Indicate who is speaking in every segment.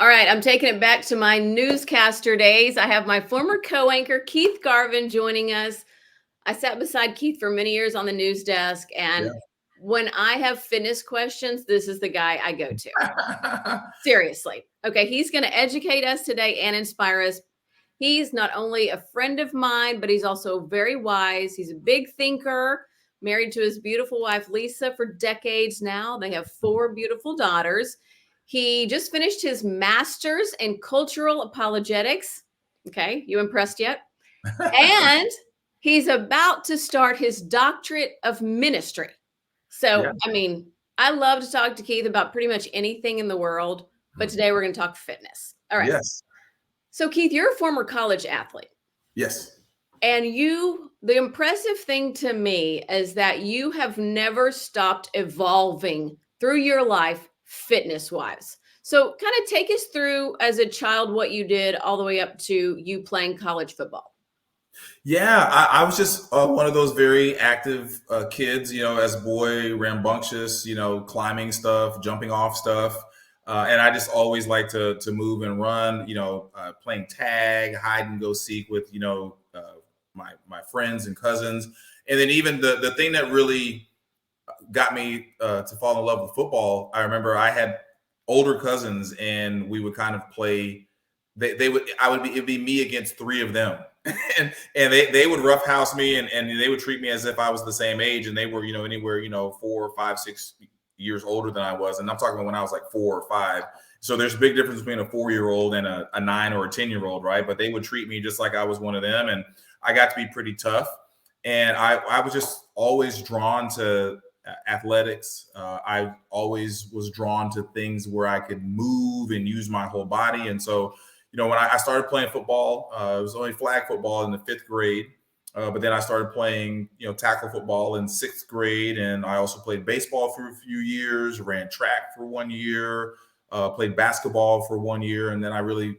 Speaker 1: All right, I'm taking it back to my newscaster days. I have my former co-anchor, Keith Garvin, joining us. I sat beside Keith for many years on the news desk, and
Speaker 2: Yeah.
Speaker 1: when I have fitness questions, this is the guy I go to. Seriously. Okay, he's going to educate us today and inspire us. He's not only a friend of mine, but he's also very wise. He's a big thinker, married to his beautiful wife, Lisa, for decades now. They have 4 beautiful daughters. He just finished his master's in cultural apologetics. Okay, you impressed yet? And he's about to start his doctorate of ministry.
Speaker 2: Yeah.
Speaker 1: So, I mean, I love to talk to Keith about pretty much anything in the world, but today we're going to talk fitness. All right.
Speaker 2: Yes.
Speaker 1: So, Keith, you're a former college athlete.
Speaker 2: Yes.
Speaker 1: And the impressive thing to me is that you have never stopped evolving through your life fitness wise. So, kind of take us through as a child what you did all the way up to you playing college football.
Speaker 2: Yeah, I was just one of those very active kids, as a boy, rambunctious, climbing stuff, jumping off stuff. And I just always like to move and run, playing tag, hide and go seek with, my friends and cousins. And then even the thing that really got me to fall in love with football, I remember I had older cousins and we would kind of play. It'd be me against 3 of them. and they would roughhouse me and they would treat me as if I was the same age. And they were, anywhere, 4, 5, 6 years older than I was. And I'm talking about when I was like 4 or 5. So there's a big difference between a 4-year-old and a 9 or a 10-year-old, right? But they would treat me just like I was one of them. And I got to be pretty tough. And I was just always drawn to athletics. I always was drawn to things where I could move and use my whole body. And so, when I started playing football, it was only flag football in the 5th grade. But then I started playing, tackle football in 6th grade. And I also played baseball for a few years, ran track for 1 year, played basketball for 1 year. And then I really,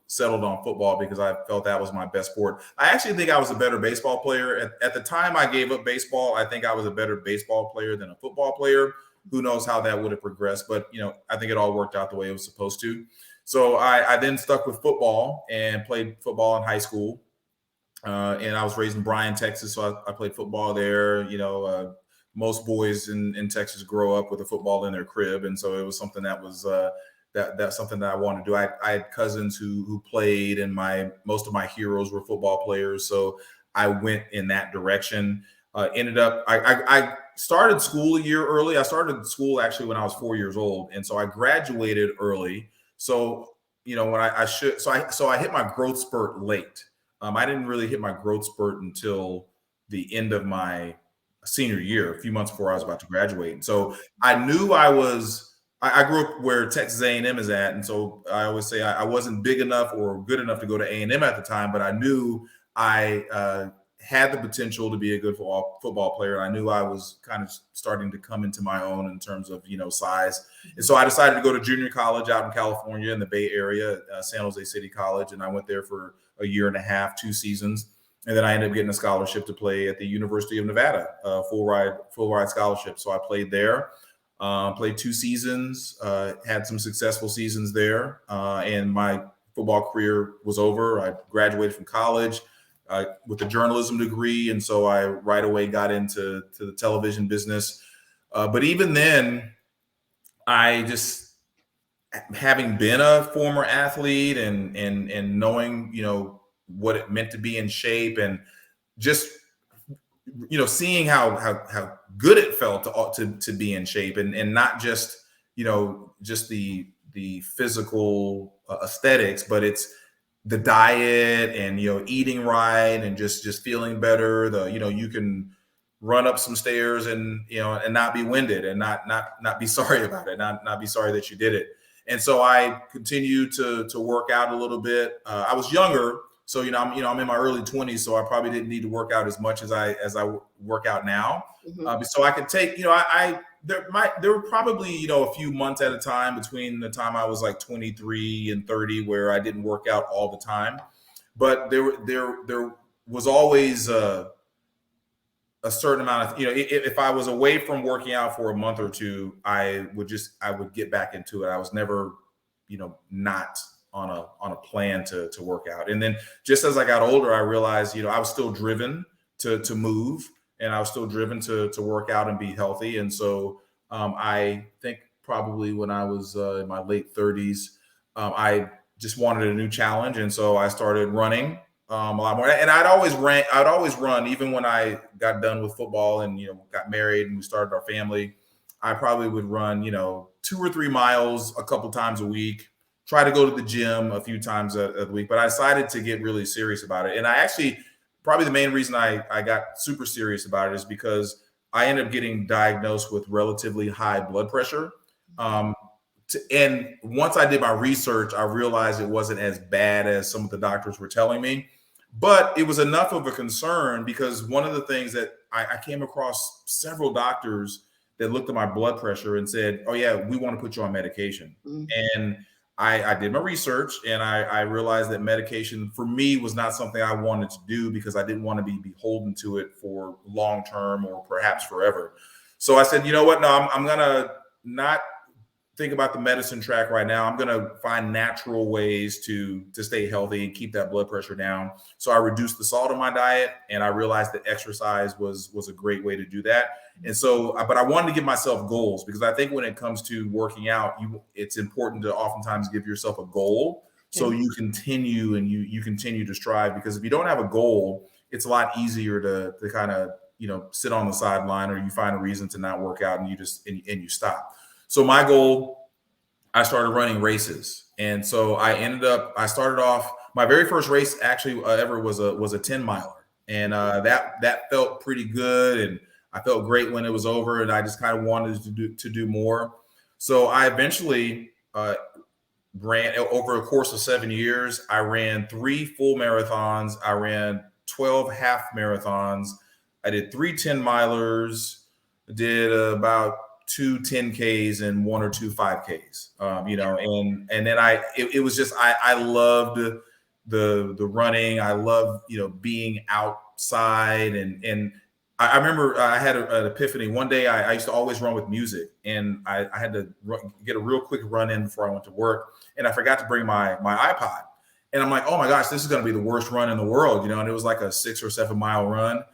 Speaker 2: settled on football because I felt that was my best sport. I actually think I was a better baseball player. At the time I gave up baseball, I think I was a better baseball player than a football player. Who knows how that would have progressed. But, I think it all worked out the way it was supposed to. So I then stuck with football and played football in high school. And I was raised in Bryan, Texas, so I played football there. Most boys in Texas grow up with a football in their crib, and so it was something that was that's something that I wanted to do. I had cousins who played, and most of my heroes were football players, so I went in that direction. Ended up I started school a year early. I started school actually when I was 4 years old, and so I graduated early. So when I hit my growth spurt late. I didn't really hit my growth spurt until the end of my senior year, a few months before I was about to graduate. So I knew I grew up where Texas A&M is at. And so I always say I wasn't big enough or good enough to go to A&M at the time, but I knew I had the potential to be a good football player. I knew I was kind of starting to come into my own in terms of, size. And so I decided to go to junior college out in California in the Bay Area, San Jose City College. And I went there for a year and a half, 2 seasons. And then I ended up getting a scholarship to play at the University of Nevada, full ride scholarship. So I played there, played 2 seasons, had some successful seasons there. And my football career was over. I graduated from college with a journalism degree. And so I right away got into the television business. But even then, I just, having been a former athlete and knowing, what it meant to be in shape and just, seeing how good it felt to be in shape and not just, just the physical aesthetics, but it's the diet and, eating right and just feeling better. You can run up some stairs and, and not be winded and not be sorry about it, not be sorry that you did it. And so I continued to work out a little bit. I was younger, so I'm in my early 20s, so I probably didn't need to work out as much as I work out now.
Speaker 1: Mm-hmm.
Speaker 2: So I could take, there were probably a few months at a time between the time I was like 23 and 30 where I didn't work out all the time, but there was always a certain amount of, if I was away from working out for a month or two, I would get back into it. I was never not on a plan to work out. And then just as I got older, I realized, I was still driven to move, and I was still driven to work out and be healthy. And so I think probably when I was in my late 30s, I just wanted a new challenge. And so I started running a lot more. And I'd always run, even when I got done with football and, got married and we started our family. I probably would run, 2 or 3 miles a couple times a week, try to go to the gym a few times a week. But I decided to get really serious about it. And I actually, probably the main reason I got super serious about it is because I ended up getting diagnosed with relatively high blood pressure. And once I did my research, I realized it wasn't as bad as some of the doctors were telling me. But it was enough of a concern because one of the things that I came across several doctors that looked at my blood pressure and said, "Oh yeah, we want to put you on medication." Mm-hmm. And I did my research, and I realized that medication for me was not something I wanted to do because I didn't want to be beholden to it for long term or perhaps forever. So I said, you know what? No, I'm gonna not think about the medicine track right now. I'm gonna find natural ways to stay healthy and keep that blood pressure down. So I reduced the salt in my diet, and I realized that exercise was a great way to do that. And so, but I wanted to give myself goals because I think when it comes to working out, it's important to oftentimes give yourself a goal so you continue and you continue to strive. Because if you don't have a goal, it's a lot easier to kind of sit on the sideline, or you find a reason to not work out and you stop. So my goal, I started running races. And so I started off, my very first race actually ever was a 10 miler. And that felt pretty good. And I felt great when it was over, and I just kind of wanted to do more. So I eventually ran, over a course of 7 years, I ran 3 full marathons. I ran 12 half marathons. I did 3 10 milers, did about 2 10Ks and 1 or 2 5Ks, and then it was just, I loved the running. I loved, being outside. And I remember I had an epiphany. One day I used to always run with music, and I had to get a real quick run in before I went to work. And I forgot to bring my iPod. And I'm like, oh my gosh, this is going to be the worst run in the world. And it was like a 6 or 7 mile run.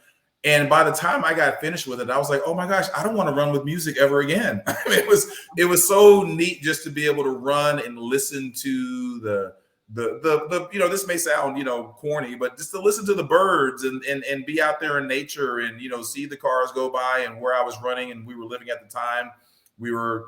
Speaker 2: And by the time I got finished with it, I was like, oh my gosh, I don't want to run with music ever again. I mean, it was so neat just to be able to run and listen to the this may sound, corny, but just to listen to the birds and be out there in nature and, see the cars go by. And where I was running and we were living at the time, we were,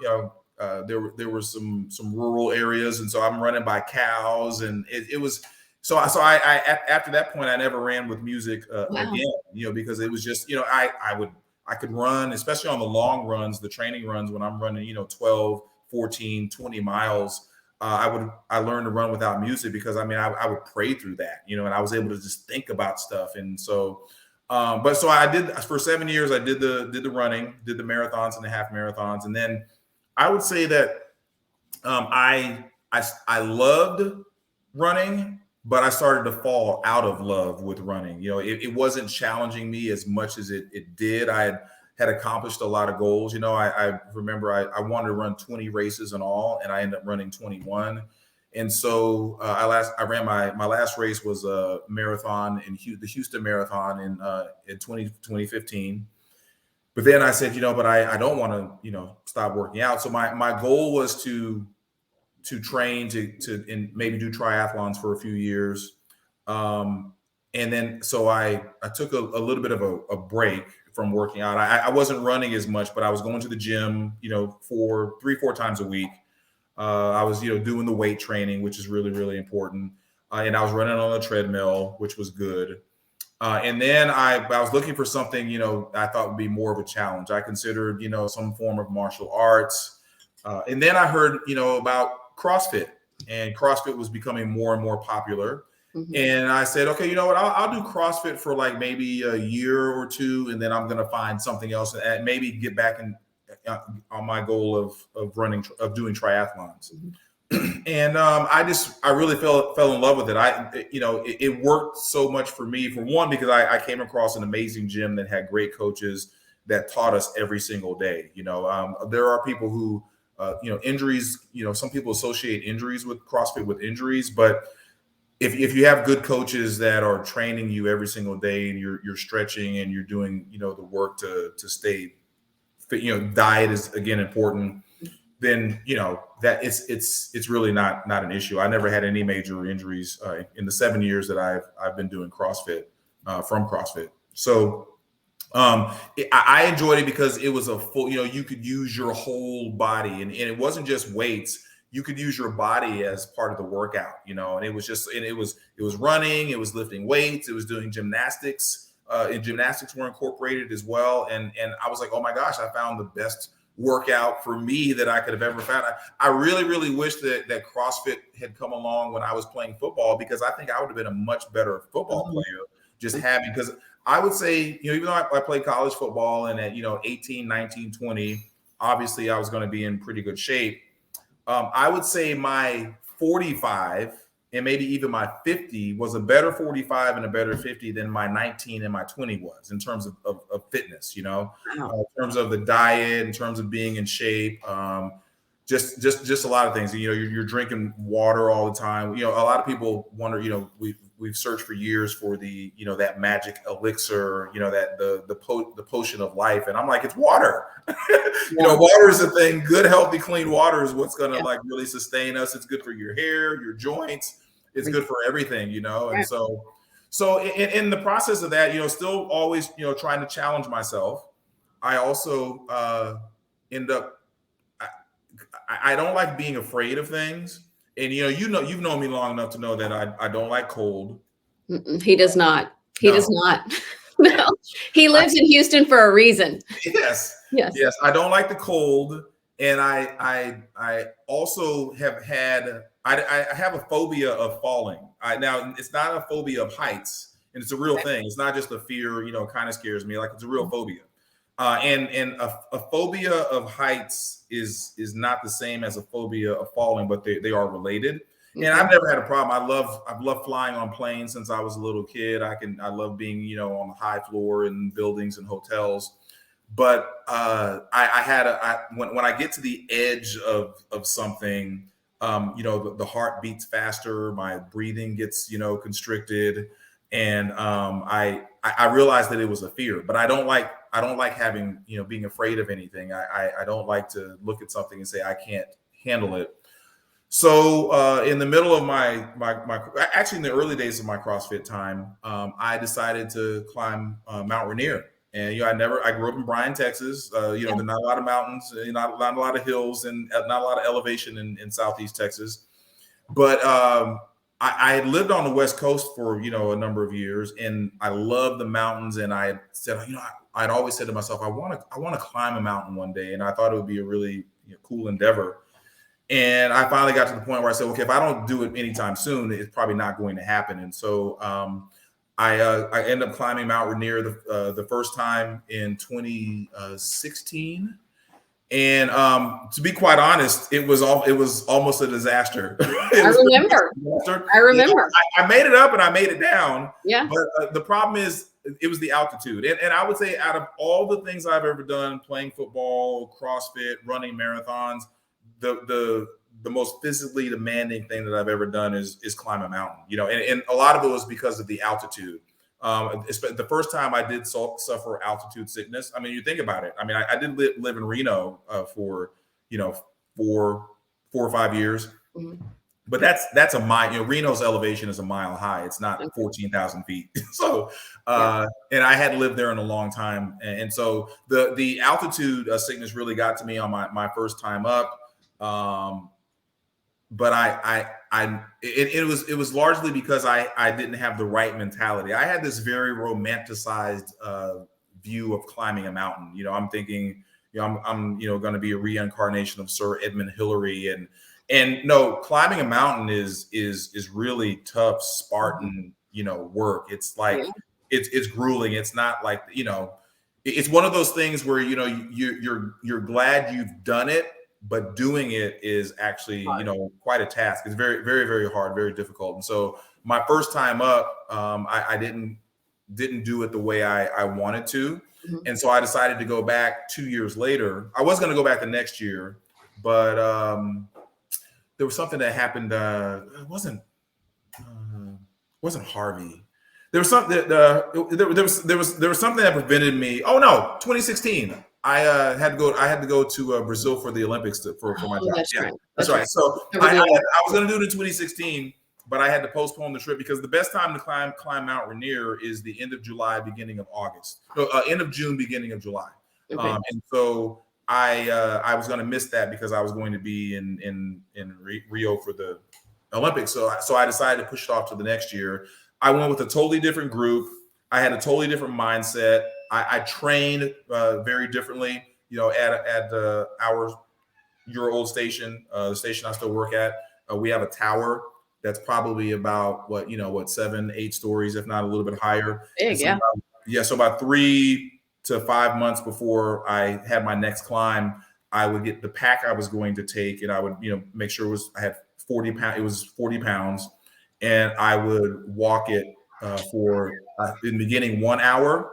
Speaker 2: there were some rural areas. And so I'm running by cows, and it was, so I after that point, I never ran with music again, because it was just, I could run, especially on the long runs, the training runs, when I'm running, 12, 14, 20 miles. I learned to run without music because I would pray through that, and I was able to just think about stuff. And so, so I did, for 7 years, I did the running, did the marathons and the half marathons. And then I would say that I loved running, but I started to fall out of love with running. It wasn't challenging me as much as it did. I had accomplished a lot of goals. I remember I wanted to run 20 races in all, and I ended up running 21. And so I ran my last race was a marathon in the Houston Marathon in 2015. But then I said, but I don't want to, stop working out. So my goal was to train and maybe do triathlons for a few years. And then, so I took a little bit of a break from working out. I wasn't running as much, but I was going to the gym, 3-4 times a week. I was, doing the weight training, which is really, really important. And I was running on a treadmill, which was good. And then I was looking for something, I thought would be more of a challenge. I considered, some form of martial arts. And then I heard, about CrossFit, and CrossFit was becoming more and more popular. Mm-hmm. And I said, okay, you know what? I'll do CrossFit for like maybe a year or two, and then I'm going to find something else and maybe get back on my goal of doing triathlons. Mm-hmm. And I really fell in love with it. It worked so much for me. For one, because I came across an amazing gym that had great coaches that taught us every single day. There are people who injuries. Some people associate injuries with CrossFit with injuries, but if you have good coaches that are training you every single day and you're stretching and you're doing the work to stay fit, diet is again important, then that it's really not an issue. I never had any major injuries in the 7 years that I've been doing CrossFit from CrossFit. So I enjoyed it because it was a full, you could use your whole body, and it wasn't just weights. You could use your body as part of the workout, and it was running, it was lifting weights, it was doing gymnastics, and gymnastics were incorporated as well. And I was like, oh my gosh, I found the best workout for me that I could have ever found. I really, really wish that CrossFit had come along when I was playing football, because I think I would have been a much better football player because I would say, even though I played college football and at, 18, 19, 20, obviously I was going to be in pretty good shape. I would say my 45 and maybe even my 50 was a better 45 and a better 50 than my 19 and my 20 was in terms of fitness,
Speaker 1: Wow.
Speaker 2: In terms of the diet, in terms of being in shape, just a lot of things. You're drinking water all the time. A lot of people wonder, we've searched for years for the, that magic elixir, that the potion of life. And I'm like, it's water. Water is the thing. Good, healthy, clean water is what's going to like really sustain us. It's good for your hair, your joints. It's good for everything, And so in the process of that, still always, trying to challenge myself. I also end up, I don't like being afraid of things. And, you've known me long enough to know that I don't like cold.
Speaker 1: He does not. He does not. No, he lives in Houston for a reason.
Speaker 2: Yes. I don't like the cold. And I also have had, I have a phobia of falling. Now it's not a phobia of heights, and it's a real thing. It's not just a fear, kind of scares me. Like, it's a real phobia. And a phobia of heights is not the same as a phobia of falling, but they are related. And I've never had a problem. I've loved flying on planes since I was a little kid. I love being, on the high floor in buildings and hotels. But when I get to the edge of something, the heart beats faster, my breathing gets, constricted. And I realized that it was a fear, but I don't like having, being afraid of anything. I don't like to look at something and say, I can't handle it. So in the middle of my actually in the early days of my CrossFit time, I decided to climb Mount Rainier. And I grew up in Bryan, Texas. There's not a lot of mountains, not a lot of hills, and not a lot of elevation in Southeast Texas. But I had lived on the West Coast for a number of years, and I love the mountains. And I said, I'd always said to myself, I want to climb a mountain one day, and I thought it would be a really cool endeavor. And I finally got to the point where I said, okay, if I don't do it anytime soon, it's probably not going to happen. And so I ended up climbing Mount Rainier the first time in 2016. And to be quite honest, it was almost a disaster.
Speaker 1: I remember.
Speaker 2: I made it up and I made it down.
Speaker 1: Yeah.
Speaker 2: But the problem is, it was the altitude. And I would say, out of all the things I've ever done, playing football, CrossFit, running marathons, the most physically demanding thing that I've ever done is climb a mountain. And a lot of it was because of the altitude. The first time I did suffer altitude sickness. I mean, you think about it. I mean, I did live in Reno for 4 or 5 years, but that's a mile. Reno's elevation is a mile high. It's not 14,000 feet. So, and I hadn't lived there in a long time, and so the altitude sickness really got to me on my first time up. But it was largely because I didn't have the right mentality. I had this very romanticized view of climbing a mountain. I'm thinking, I'm going to be a reincarnation of Sir Edmund Hillary, and no, climbing a mountain is really tough, Spartan, work. It's like it's grueling. It's not like it's one of those things where you're glad you've done it. But doing it is actually, quite a task. It's very, very, very hard, very difficult. And so my first time up, I didn't do it the way I wanted to. And so I decided to go back 2 years later. I was going to go back the next year, but there was something that happened. It wasn't Harvey. There was something that there was something that prevented me. Oh no, 2016. I had to go to Brazil for the Olympics for my
Speaker 1: Oh,
Speaker 2: job.
Speaker 1: that's
Speaker 2: Yeah,
Speaker 1: right.
Speaker 2: that's
Speaker 1: That's
Speaker 2: right.
Speaker 1: right.
Speaker 2: So
Speaker 1: Over the
Speaker 2: I was going to do it in 2016, but I had to postpone the trip because the best time to climb Mount Rainier is the end of July, beginning of August. No, end of June, beginning of July.
Speaker 1: Okay.
Speaker 2: And so I was going to miss that because I was going to be in Rio for the Olympics. So I decided to push it off to the next year. I went with a totally different group. I had a totally different mindset. I trained very differently. You know, at your old station, the station I still work at, we have a tower that's probably about 7, 8 stories, if not a little bit higher.
Speaker 1: Big,
Speaker 2: So
Speaker 1: yeah.
Speaker 2: so about 3 to 5 months before I had my next climb, I would get the pack I was going to take, and I would make sure I had 40 pounds. It was 40 pounds, and I would walk it for in the beginning 1 hour,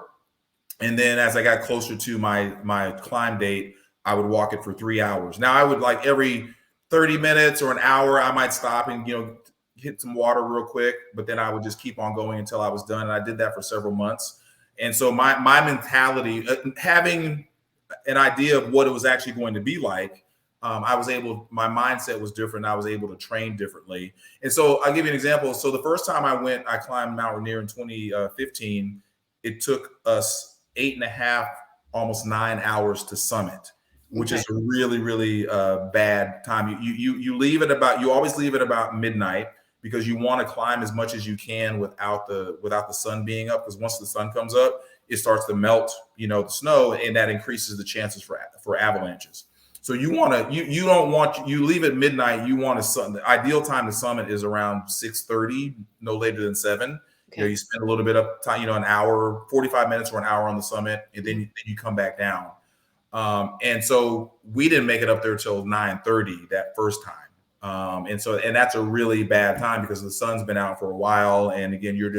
Speaker 2: and then as I got closer to my climb date, I would walk it for 3 hours. Now I would like every 30 minutes or an hour, I might stop and hit some water real quick, but then I would just keep on going until I was done. And I did that for several months. And so my mentality, having an idea of what it was actually going to be like, my mindset was different. I was able to train differently. And so I'll give you an example. So the first time I climbed Mount Rainier in 2015. It took us 8.5, almost 9 hours to summit, which is a really, really bad time. You always leave at about midnight because you want to climb as much as you can without the sun being up. Because once the sun comes up, it starts to melt, the snow, and that increases the chances for avalanches. So you leave at midnight. The ideal time to summit is around 6:30, no later than 7.
Speaker 1: Okay.
Speaker 2: You spend a little bit of time, an hour, 45 minutes or an hour on the summit, and then you come back down. And so we didn't make it up there till 9:30 that first time. And that's a really bad time because the sun's been out for a while. And again, you're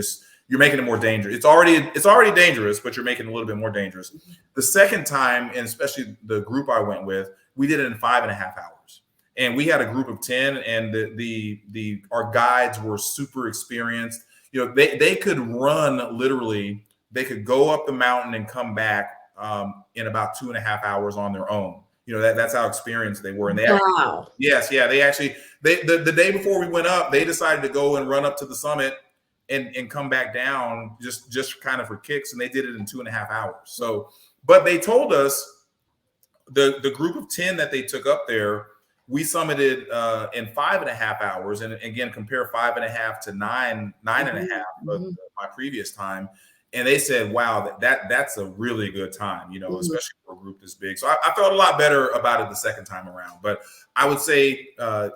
Speaker 2: making it more dangerous. It's already dangerous, but you're making it a little bit more dangerous. The second time, and especially the group I went with, we did it in 5.5 hours. And we had a group of 10, and our guides were super experienced. They could run literally. They could go up the mountain and come back in about 2.5 hours on their own. That's how experienced they were. And they the day before we went up, they decided to go and run up to the summit and come back down just kind of for kicks, and they did it in 2.5 hours. So, but they told us the group of 10 that they took up there, we summited in 5.5 hours, and again, compare 5.5 to 9.5 of my previous time. And they said, "Wow, that's a really good time, especially for a group this big." So I felt a lot better about it the second time around. But I would say out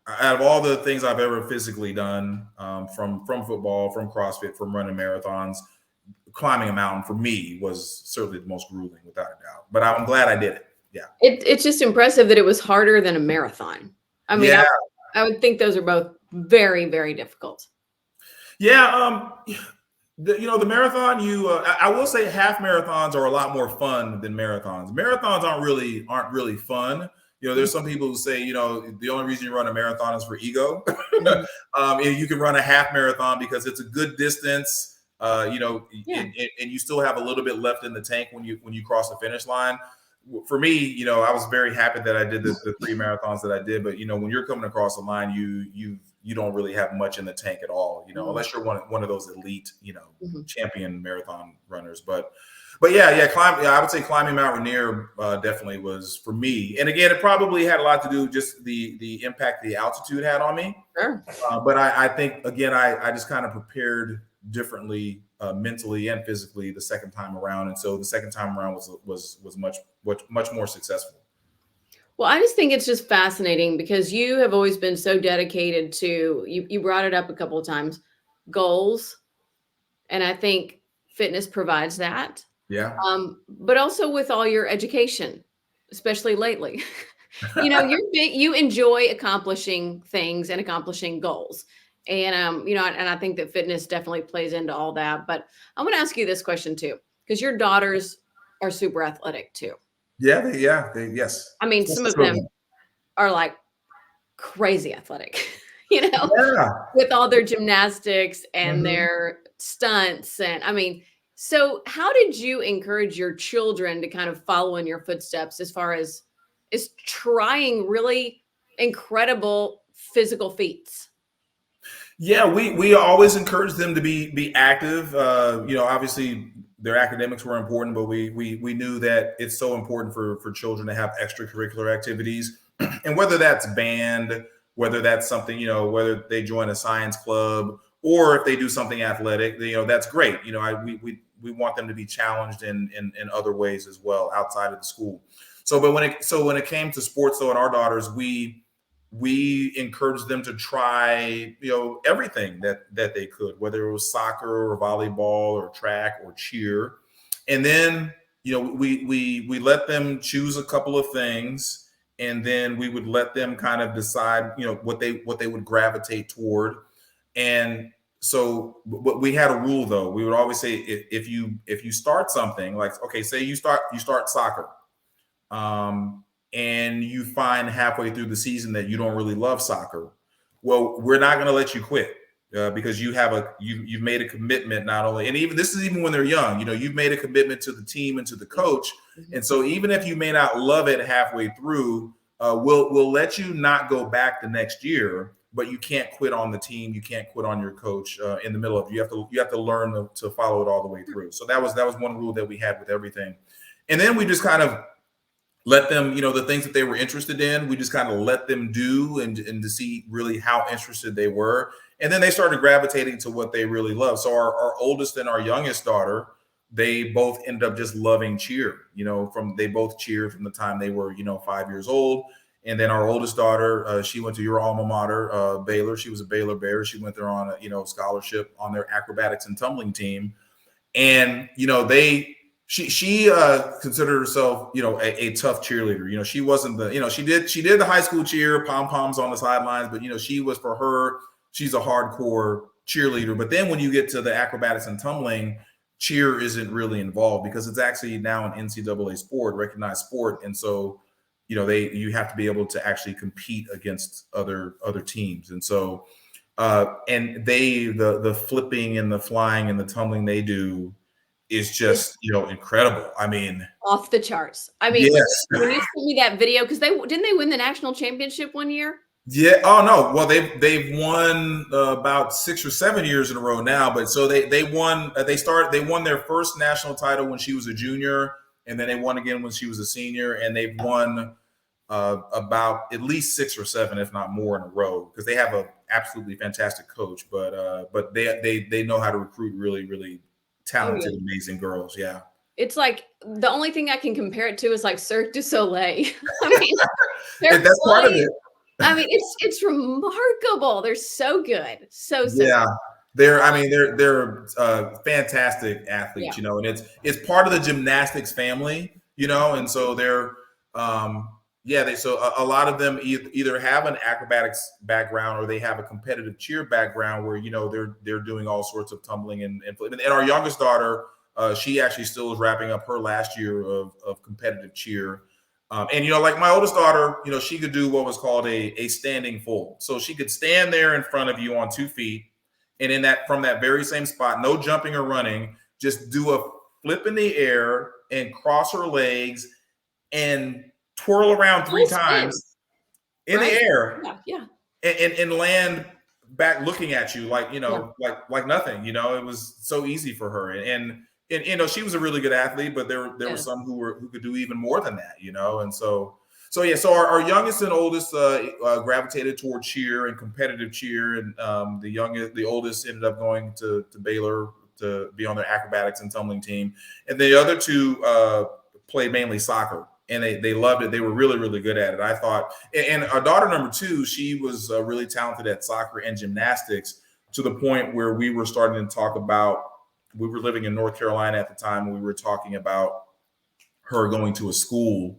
Speaker 2: of all the things I've ever physically done, from football, from CrossFit, from running marathons, climbing a mountain for me was certainly the most grueling, without a doubt. But I'm glad I did it. Yeah.
Speaker 1: It's just impressive that it was harder than a marathon. I mean, I would think those are both very, very difficult.
Speaker 2: Yeah. The marathon, I will say half marathons are a lot more fun than marathons. Marathons aren't really fun. There's some people who say, the only reason you run a marathon is for ego. You can run a half marathon because it's a good distance, and you still have a little bit left in the tank when you cross the finish line. For me, I was very happy that I did the 3 marathons that I did. But when you're coming across the line, you don't really have much in the tank at all, unless you're one of those elite, champion marathon runners. But I would say climbing Mount Rainier definitely was for me. And again, it probably had a lot to do just the impact the altitude had on me.
Speaker 1: Sure.
Speaker 2: But I think again, I just kind of prepared differently mentally and physically the second time around, and so the second time around was much more successful.
Speaker 1: Well, I just think it's just fascinating because you have always been so dedicated to, you brought it up a couple of times, goals. And I think fitness provides that.
Speaker 2: Yeah.
Speaker 1: But also with all your education, especially lately, you're big, you enjoy accomplishing things and accomplishing goals. And, and I think that fitness definitely plays into all that. But I'm going to ask you this question too, because your daughters are super athletic too.
Speaker 2: Yes.
Speaker 1: I mean, some of them are like crazy athletic,
Speaker 2: Yeah.
Speaker 1: with all their gymnastics and
Speaker 2: Mhm.
Speaker 1: their stunts. And I mean, so how did you encourage your children to kind of follow in your footsteps as far as is trying really incredible physical feats?
Speaker 2: Yeah, we always encourage them to be active. Obviously their academics were important, but we knew that it's so important for children to have extracurricular activities, and whether that's band, whether that's something, whether they join a science club or if they do something athletic, that's great. We want them to be challenged in other ways as well outside of the school. So when it came to sports, though, and our daughters, we encouraged them to try, everything that they could, whether it was soccer or volleyball or track or cheer. And then, we let them choose a couple of things, and then we would let them kind of decide, what they would gravitate toward. And so we had a rule, though. We would always say, if you start something, like, okay, say you start soccer, um, and you find halfway through the season that you don't really love soccer, well, we're not going to let you quit, because you've made a commitment, not only, and even this is even when they're young, you've made a commitment to the team and to the coach.
Speaker 1: Mhm.
Speaker 2: And so even if you may not love it halfway through, we'll let you not go back the next year, but you can't quit on the team. You can't quit on your coach in the middle of it. You have to learn to follow it all the way through. So that was one rule that we had with everything. And then we just kind of let them, the things that they were interested in, we just kind of let them do, and to see really how interested they were. And then they started gravitating to what they really love. So our oldest and our youngest daughter, they both ended up just loving cheer, they both cheered from the time they were, 5 years old. And then our oldest daughter, she went to your alma mater, Baylor. She was a Baylor Bear. She went there on a, scholarship on their acrobatics and tumbling team. And she considered herself, a tough cheerleader. She wasn't she did the high school cheer, pom poms on the sidelines, but she was, for her, she's a hardcore cheerleader. But then when you get to the acrobatics and tumbling, cheer isn't really involved, because it's actually now an NCAA sport, recognized sport. And so you have to be able to actually compete against other teams. And so and the flipping and the flying and the tumbling they do is
Speaker 1: It's
Speaker 2: just, incredible. I mean,
Speaker 1: off the charts. I mean,
Speaker 2: yes.
Speaker 1: when you sent me that video, because they win the national championship one year?
Speaker 2: Yeah. Oh no. Well, they've won about 6 or 7 years in a row now. But so they won. They won their first national title when she was a junior, and then they won again when she was a senior, and they've won about at least 6 or 7, if not more, in a row, because they have a absolutely fantastic coach. But they know how to recruit really, really
Speaker 1: Oh
Speaker 2: talented,
Speaker 1: yeah.
Speaker 2: amazing girls. Yeah.
Speaker 1: It's like the only thing I can compare it to is like Cirque du Soleil. I mean, they're
Speaker 2: That's part of
Speaker 1: flying.
Speaker 2: it.
Speaker 1: I mean, it's remarkable. They're so good. So
Speaker 2: Yeah,
Speaker 1: good.
Speaker 2: I mean, they're fantastic athletes,
Speaker 1: Yeah.
Speaker 2: and it's part of the gymnastics family, and so they're yeah, so a lot of them either have an acrobatics background, or they have a competitive cheer background where they're doing all sorts of tumbling and our youngest daughter, she actually still is wrapping up her last year of competitive cheer. And like my oldest daughter, she could do what was called a standing full. So she could stand there in front of you on 2 feet, and from that very same spot, no jumping or running, just do a flip in the air and cross her legs and twirl around three
Speaker 1: Full spin,
Speaker 2: times in the
Speaker 1: right?
Speaker 2: air,
Speaker 1: Yeah, yeah,
Speaker 2: and land back looking at you like
Speaker 1: yeah.
Speaker 2: like nothing. It was so easy for her. And she was a really good athlete, but there were
Speaker 1: Yes.
Speaker 2: some who could do even more than that. And so yeah, so our youngest and oldest gravitated toward cheer and competitive cheer. And the oldest ended up going to Baylor to be on their acrobatics and tumbling team, and the other two played mainly soccer, and they loved it. They were really, really good at it, I thought. And our daughter number two, she was really talented at soccer and gymnastics, to the point where we were starting to talk about. We were living in North Carolina at the time, and we were talking about her going to a school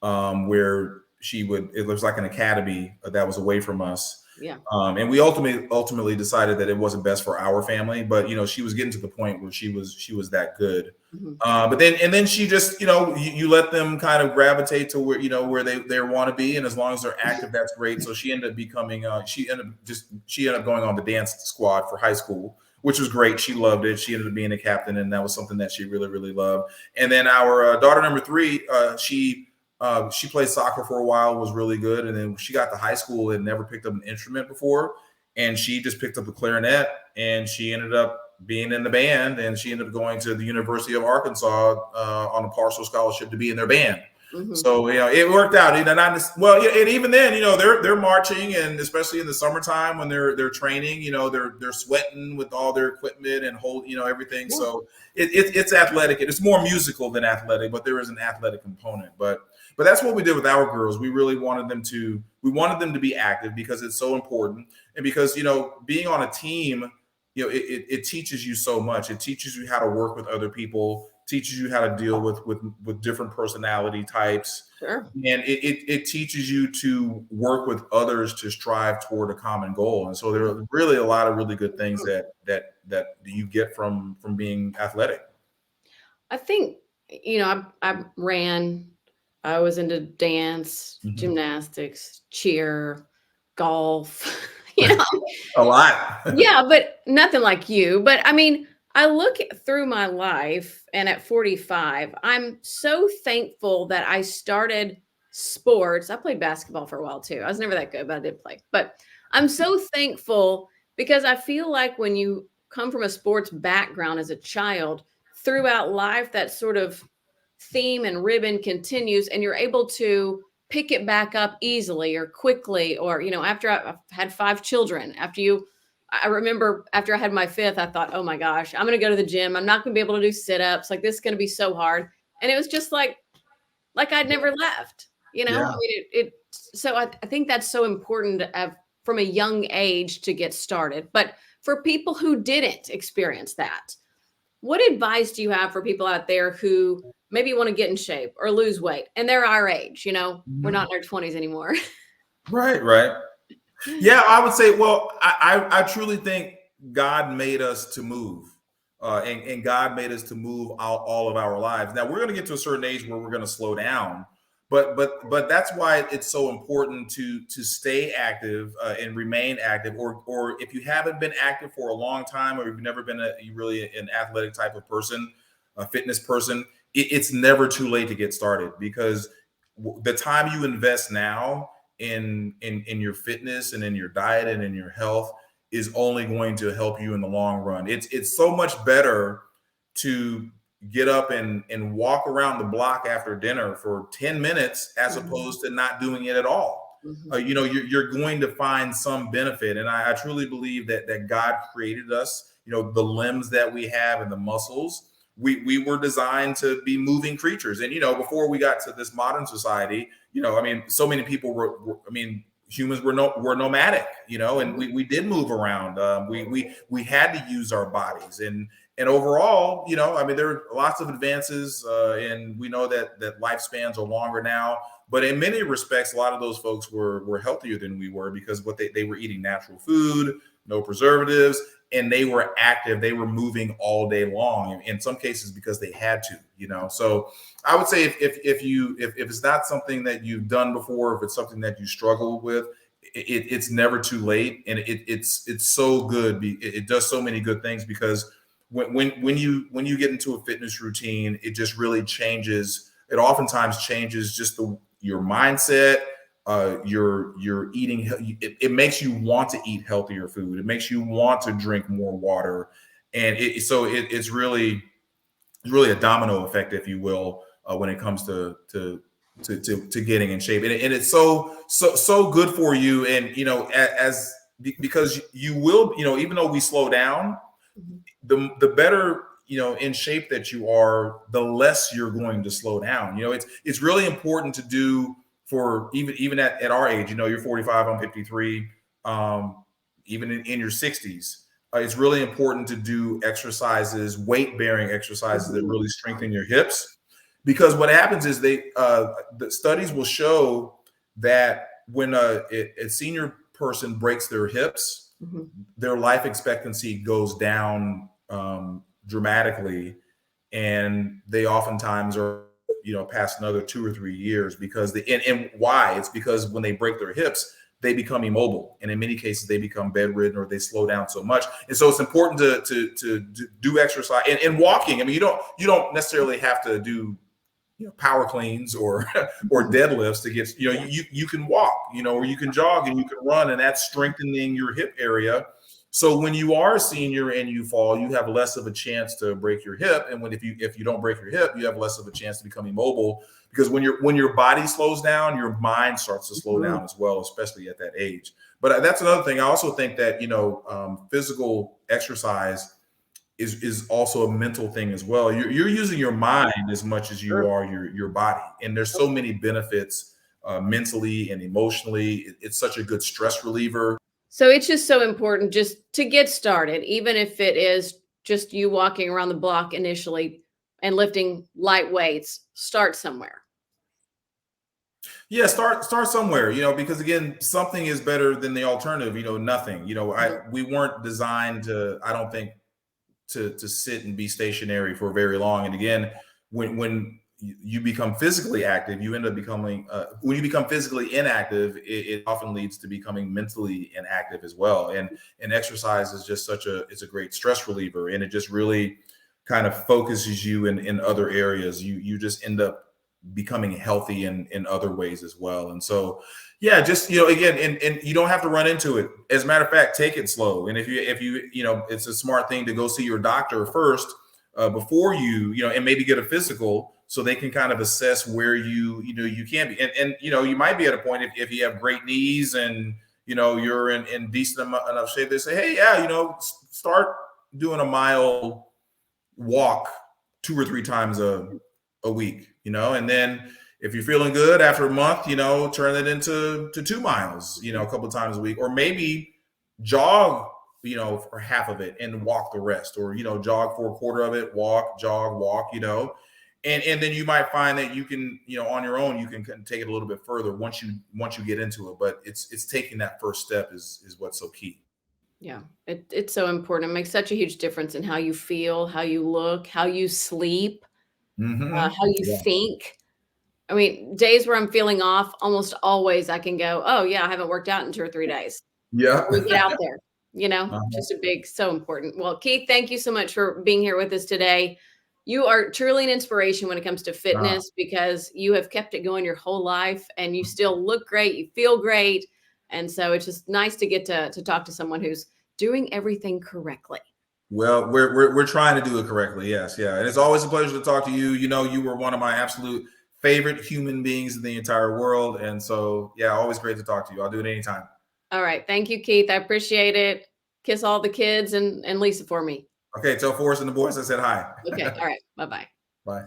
Speaker 2: where it was like an academy that was away from us.
Speaker 1: Yeah.
Speaker 2: And we ultimately decided that it wasn't best for our family, but she was getting to the point where she was that good.
Speaker 1: Mm-hmm.
Speaker 2: But then she just, you let them kind of gravitate to where, where they want to be. And as long as they're active, that's great. So she ended up becoming, she ended up going on the dance squad for high school, which was great. She loved it. She ended up being a captain, and that was something that she really, really loved. And then our daughter number 3, she played soccer for a while, was really good. And then she got to high school and never picked up an instrument before. And she just picked up the clarinet, and she ended up being in the band, and she ended up going to the University of Arkansas on a partial scholarship to be in their band. Mm-hmm. So it worked out. And even then, they're marching, and especially in the summertime when they're training, they're sweating with all their equipment and everything. Yeah. So it's athletic. It's more musical than athletic, but there is an athletic component. But that's what we did with our girls. We really wanted them to be active because it's so important, and because being on a team, it teaches you so much. It teaches you how to work with other people, teaches you how to deal with different personality types.
Speaker 1: Sure.
Speaker 2: And it teaches you to work with others to strive toward a common goal. And so there are really a lot of really good things that you get from being athletic.
Speaker 1: I think, I ran, I was into dance, mm-hmm. gymnastics, cheer, golf,
Speaker 2: a lot.
Speaker 1: Yeah, but nothing like you. But I mean, I look through my life, and at 45, I'm so thankful that I started sports. I played basketball for a while too. I was never that good, but I did play. But I'm so thankful because I feel like when you come from a sports background as a child, throughout life, that sort of theme and ribbon continues, and you're able to pick it back up easily or quickly, or, after I've had 5 children, I remember after I had my 5th, I thought, oh my gosh, I'm going to go to the gym. I'm not going to be able to do sit-ups. Like, this is going to be so hard. And it was just like I'd never left,
Speaker 2: Yeah.
Speaker 1: I mean, so I think that's so important from a young age to get started. But for people who didn't experience that, what advice do you have for people out there who maybe want to get in shape or lose weight, and they're our age? Mm-hmm. We're not in our 20s anymore.
Speaker 2: Right. Yeah, I would say, well, I truly think God made us to move, and God made us to move all of our lives. Now we're going to get to a certain age where we're going to slow down, but that's why it's so important to stay active and remain active. Or if you haven't been active for a long time, or you've never been really an athletic type of person, a fitness person, it's never too late to get started, because the time you invest now in your fitness and in your diet and in your health is only going to help you in the long run. It's so much better to get up and walk around the block after dinner for 10 minutes as mm-hmm. opposed to not doing it at all. Mm-hmm. You're going to find some benefit. And I truly believe that God created us, the limbs that we have and the muscles. We were designed to be moving creatures. And, before we got to this modern society, so many people humans were nomadic, and we did move around. We had to use our bodies, and overall, there are lots of advances, and we know that lifespans are longer now. But in many respects, a lot of those folks were healthier than we were, because they were eating natural food, no preservatives, and they were active. They were moving all day long, in some cases because they had to, So I would say if it's not something that you've done before, if it's something that you struggle with, it's never too late, and it's so good. It does so many good things, because when you get into a fitness routine, it just really changes. It oftentimes changes just your mindset. You're eating. It makes you want to eat healthier food. It makes you want to drink more water, and it's really a domino effect, if you will, when it comes to getting in shape, and it's so good for you. And because you will, even though we slow down, the better in shape that you are, the less you're going to slow down. It's really important to do. For even at our age, you're 45, I'm 53, even in your 60s, it's really important to do exercises, weight-bearing exercises that really strengthen your hips, because what happens is the studies will show that when a senior person breaks their hips, their life expectancy goes down dramatically, and they oftentimes are, past another 2 or 3 years because and why? It's because when they break their hips, they become immobile, and in many cases they become bedridden or they slow down so much. And so it's important to do exercise and walking. I mean, you don't necessarily have to do power cleans or deadlifts to get, you can walk, or you can jog and you can run, and that's strengthening your hip area. So when you are a senior and you fall, you have less of a chance to break your hip. And if you don't break your hip, you have less of a chance to become immobile, because when your body slows down, your mind starts to slow down as well, especially at that age. But that's another thing. I also think that, physical exercise is also a mental thing as well. You're using your mind as much as you are your body. And there's so many benefits mentally and emotionally. It's such a good stress reliever.
Speaker 1: So it's just so important just to get started, even if it is just you walking around the block initially and lifting light weights. Start somewhere.
Speaker 2: Yeah, start somewhere, because again, something is better than the alternative, nothing. We weren't designed to, I don't think, to sit and be stationary for very long. And again, when you become physically active, you end up becoming, when you become physically inactive, it often leads to becoming mentally inactive as well. And exercise is just it's a great stress reliever, and it just really kind of focuses you in other areas. You just end up becoming healthy in other ways as well. And so, yeah, just, again, and you don't have to run into it. As a matter of fact, take it slow. And if you, it's a smart thing to go see your doctor first before you and maybe get a physical, so they can kind of assess where you can be. And you might be at a point if you have great knees and, you're in decent enough shape, they say, hey, yeah, start doing a mile walk 2 or 3 times a week, and then if you're feeling good after a month, turn it into 2 miles, a couple of times a week, or maybe jog, for half of it and walk the rest, or, jog for a quarter of it, walk, jog, walk, and then you might find that you can, on your own, you can take it a little bit further once you get into it. But it's taking that first step is what's so key.
Speaker 1: Yeah, it's so important. It makes such a huge difference in how you feel, how you look, how you sleep, how you
Speaker 2: Yeah.
Speaker 1: think. I mean, days where I'm feeling off, almost always I can go, oh yeah, I haven't worked out in 2 or 3 days.
Speaker 2: Yeah.
Speaker 1: Let me get out there,
Speaker 2: Uh-huh.
Speaker 1: just so important. Well, Keith, thank you so much for being here with us today. You are truly an inspiration when it comes to fitness, because you have kept it going your whole life and you still look great. You feel great. And so it's just nice to get to talk to someone who's doing everything correctly.
Speaker 2: Well, we're trying to do it correctly. Yes. Yeah. And it's always a pleasure to talk to you. You were one of my absolute favorite human beings in the entire world. And so, yeah, always great to talk to you. I'll do it anytime.
Speaker 1: All right. Thank you, Keith. I appreciate it. Kiss all the kids and Lisa for me.
Speaker 2: Okay. Tell Forrest and the boys I said hi.
Speaker 1: Okay. All right. Bye-bye.
Speaker 2: Bye.